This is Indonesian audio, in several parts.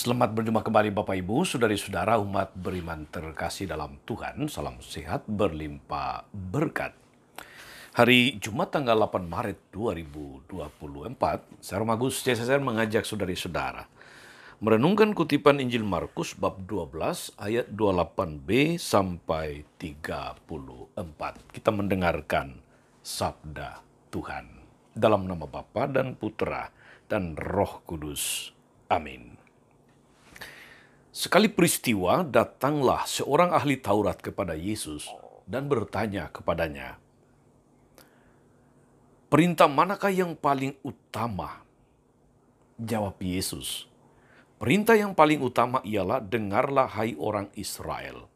Selamat berjumpa kembali Bapak Ibu, saudari-saudara umat beriman terkasih dalam Tuhan. Salam sehat berlimpah berkat. Hari Jumat tanggal 8 Maret 2024, saya Romagus CSSR mengajak saudari-saudara merenungkan kutipan Injil Markus bab 12 ayat 28b sampai 34. Kita mendengarkan sabda Tuhan. Dalam nama Bapa dan Putra dan Roh Kudus. Amin. Sekali peristiwa, datanglah seorang ahli Taurat kepada Yesus dan bertanya kepadanya, "Perintah manakah yang paling utama?" Jawab Yesus, "Perintah yang paling utama ialah, dengarlah hai orang Israel.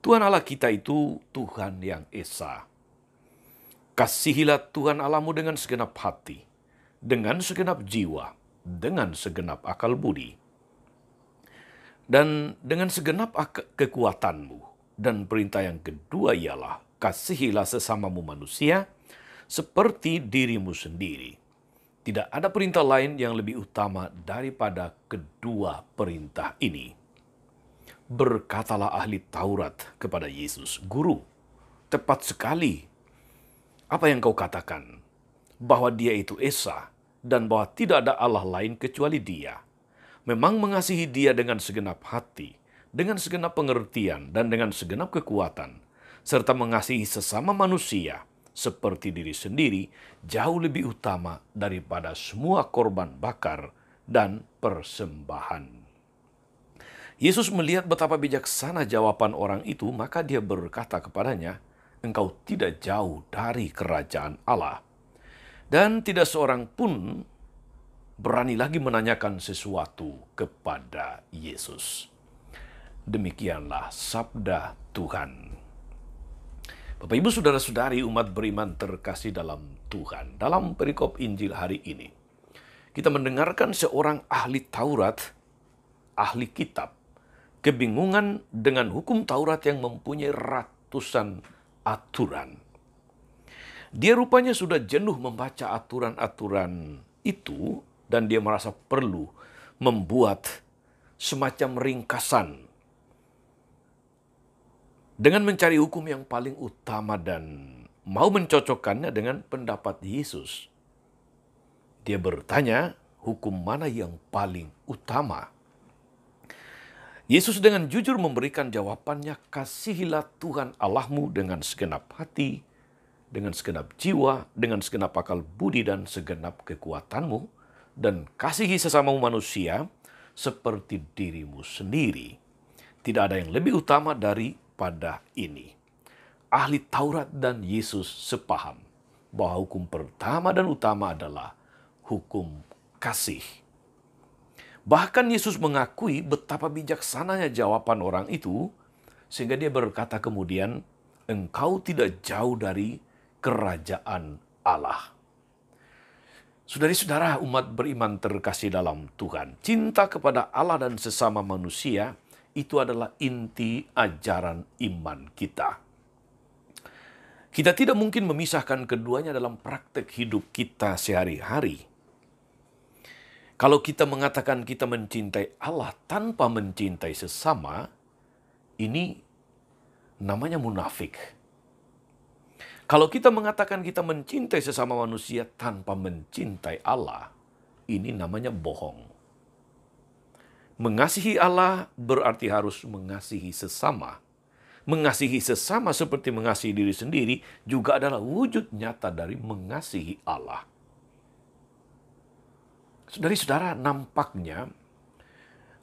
Tuhan Allah kita itu Tuhan yang esa. Kasihilah Tuhan Allahmu dengan segenap hati, dengan segenap jiwa, dengan segenap akal budi, dan dengan segenap kekuatanmu. Dan perintah yang kedua ialah, kasihilah sesamamu manusia seperti dirimu sendiri. Tidak ada perintah lain yang lebih utama daripada kedua perintah ini." Berkatalah ahli Taurat kepada Yesus, "Guru, tepat sekali apa yang kau katakan, bahwa Dia itu esa dan bahwa tidak ada Allah lain kecuali Dia. Memang mengasihi Dia dengan segenap hati, dengan segenap pengertian, dan dengan segenap kekuatan, serta mengasihi sesama manusia seperti diri sendiri, jauh lebih utama daripada semua korban bakar dan persembahan." Yesus melihat betapa bijaksana jawaban orang itu, maka Dia berkata kepadanya, "Engkau tidak jauh dari kerajaan Allah." Dan tidak seorang pun berani lagi menanyakan sesuatu kepada Yesus. Demikianlah sabda Tuhan. Bapak Ibu saudara-saudari umat beriman terkasih dalam Tuhan. Dalam perikop Injil hari ini, kita mendengarkan seorang ahli Taurat, ahli kitab, kebingungan dengan hukum Taurat yang mempunyai ratusan aturan. Dia rupanya sudah jenuh membaca aturan-aturan itu, dan dia merasa perlu membuat semacam ringkasan dengan mencari hukum yang paling utama dan mau mencocokkannya dengan pendapat Yesus. Dia bertanya, hukum mana yang paling utama? Yesus dengan jujur memberikan jawabannya, kasihilah Tuhan Allahmu dengan segenap hati, dengan segenap jiwa, dengan segenap akal budi dan segenap kekuatanmu, dan kasihi sesamamu manusia seperti dirimu sendiri. Tidak ada yang lebih utama daripada ini. Ahli Taurat dan Yesus sepaham bahwa hukum pertama dan utama adalah hukum kasih. Bahkan Yesus mengakui betapa bijaksananya jawaban orang itu, sehingga dia berkata kemudian, "Engkau tidak jauh dari kerajaan Allah." Saudari-saudara umat beriman terkasih dalam Tuhan, cinta kepada Allah dan sesama manusia itu adalah inti ajaran iman kita. Kita tidak mungkin memisahkan keduanya dalam praktek hidup kita sehari-hari. Kalau kita mengatakan kita mencintai Allah tanpa mencintai sesama, ini namanya munafik. Kalau kita mengatakan kita mencintai sesama manusia tanpa mencintai Allah, ini namanya bohong. Mengasihi Allah berarti harus mengasihi sesama. Mengasihi sesama seperti mengasihi diri sendiri juga adalah wujud nyata dari mengasihi Allah. Saudari-saudara, nampaknya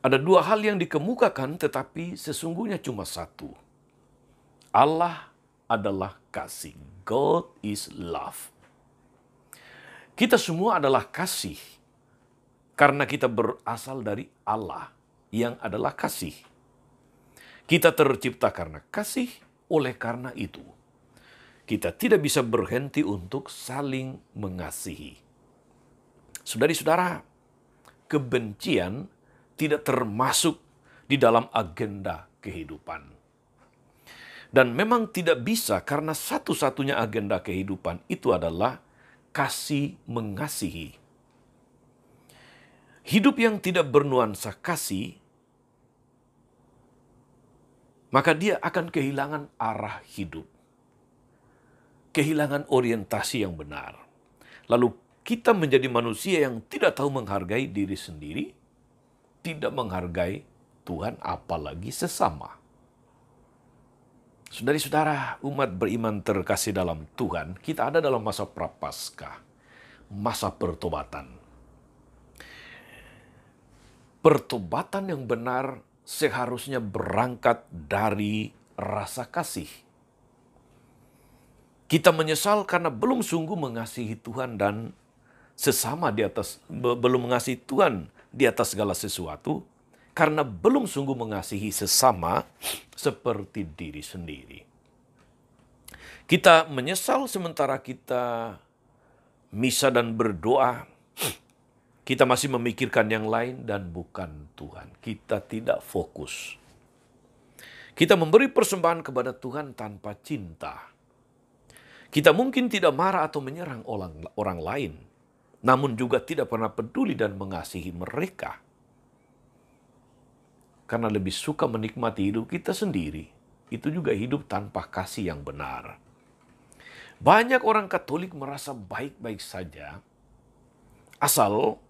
ada dua hal yang dikemukakan, tetapi sesungguhnya cuma satu. Allah adalah kasih. God is love. Kita semua adalah kasih karena kita berasal dari Allah yang adalah kasih. Kita tercipta karena kasih, oleh karena itu kita tidak bisa berhenti untuk saling mengasihi. Saudari-saudara, kebencian tidak termasuk di dalam agenda kehidupan. Dan memang tidak bisa, karena satu-satunya agenda kehidupan itu adalah kasih mengasihi. hidup yang tidak bernuansa kasih, maka dia akan kehilangan arah hidup, kehilangan orientasi yang benar. Lalu kita menjadi manusia yang tidak tahu menghargai diri sendiri, tidak menghargai Tuhan, apalagi sesama. Saudara-saudara, umat beriman terkasih dalam Tuhan, kita ada dalam masa prapaskah, masa pertobatan. Pertobatan yang benar seharusnya berangkat dari rasa kasih. Kita menyesal karena belum sungguh mengasihi Tuhan dan sesama belum mengasihi Tuhan di atas segala sesuatu, karena belum sungguh mengasihi sesama seperti diri sendiri. Kita menyesal sementara kita misa dan berdoa, kita masih memikirkan yang lain dan bukan Tuhan. Kita tidak fokus. Kita memberi persembahan kepada Tuhan tanpa cinta. Kita mungkin tidak marah atau menyerang orang lain, namun juga tidak pernah peduli dan mengasihi mereka. Karena lebih suka menikmati hidup kita sendiri. Itu juga hidup tanpa kasih yang benar. Banyak orang Katolik merasa baik-baik saja, asal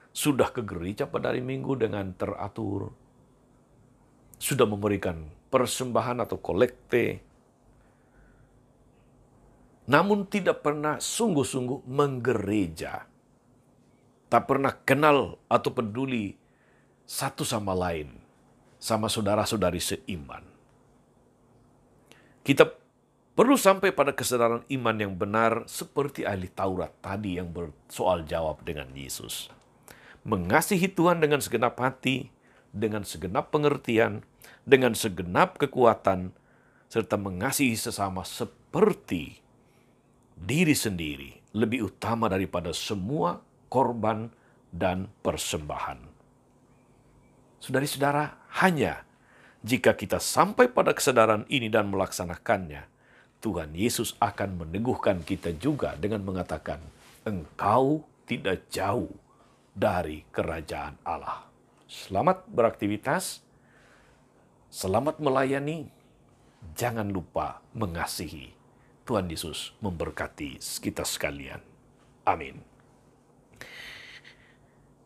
sudah ke gereja pada hari Minggu dengan teratur, sudah memberikan persembahan atau kolekte, namun tidak pernah sungguh-sungguh menggereja. Tak pernah kenal atau peduli satu sama lain, sama saudara-saudari seiman. Kita perlu sampai pada kesadaran iman yang benar seperti ahli Taurat tadi yang bersoal jawab dengan Yesus. Mengasihi Tuhan dengan segenap hati, dengan segenap pengertian, dengan segenap kekuatan, serta mengasihi sesama seperti diri sendiri lebih utama daripada semua korban dan persembahan. Saudari-saudara, hanya jika kita sampai pada kesadaran ini dan melaksanakannya, Tuhan Yesus akan meneguhkan kita juga dengan mengatakan, engkau tidak jauh dari kerajaan Allah. Selamat beraktivitas, selamat melayani, jangan lupa mengasihi. Tuhan Yesus memberkati kita sekalian. Amin.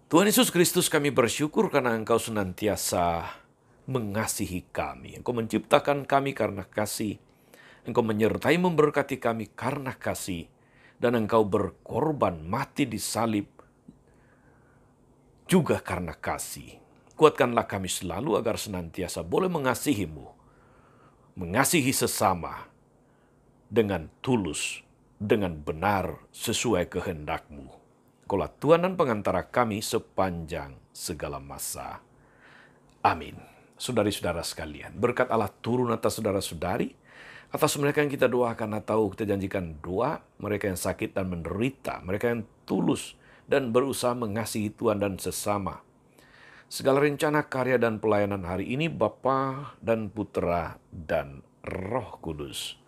Tuhan Yesus Kristus, kami bersyukur karena Engkau senantiasa mengasihi kami. Engkau menciptakan kami karena kasih. Engkau menyertai memberkati kami karena kasih. Dan Engkau berkorban mati di salib juga karena kasih. Kuatkanlah kami selalu agar senantiasa boleh mengasihi-Mu, mengasihi sesama dengan tulus, dengan benar sesuai kehendak-Mu. Kaulah Tuhan dan pengantara kami sepanjang segala masa. Amin. Saudari-saudara sekalian, berkat Allah turun atas saudara-saudari, atas mereka yang kita doakan atau kita janjikan doa, mereka yang sakit dan menderita, mereka yang tulus dan berusaha mengasihi Tuhan dan sesama. Segala rencana, karya, dan pelayanan hari ini Bapa dan Putra dan Roh Kudus.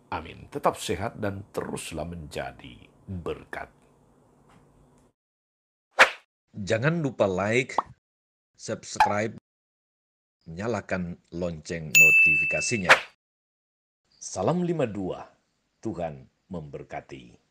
Amin. Tetap sehat dan teruslah menjadi berkat. Jangan lupa like, subscribe, nyalakan lonceng notifikasinya. Salam 52, Tuhan memberkati.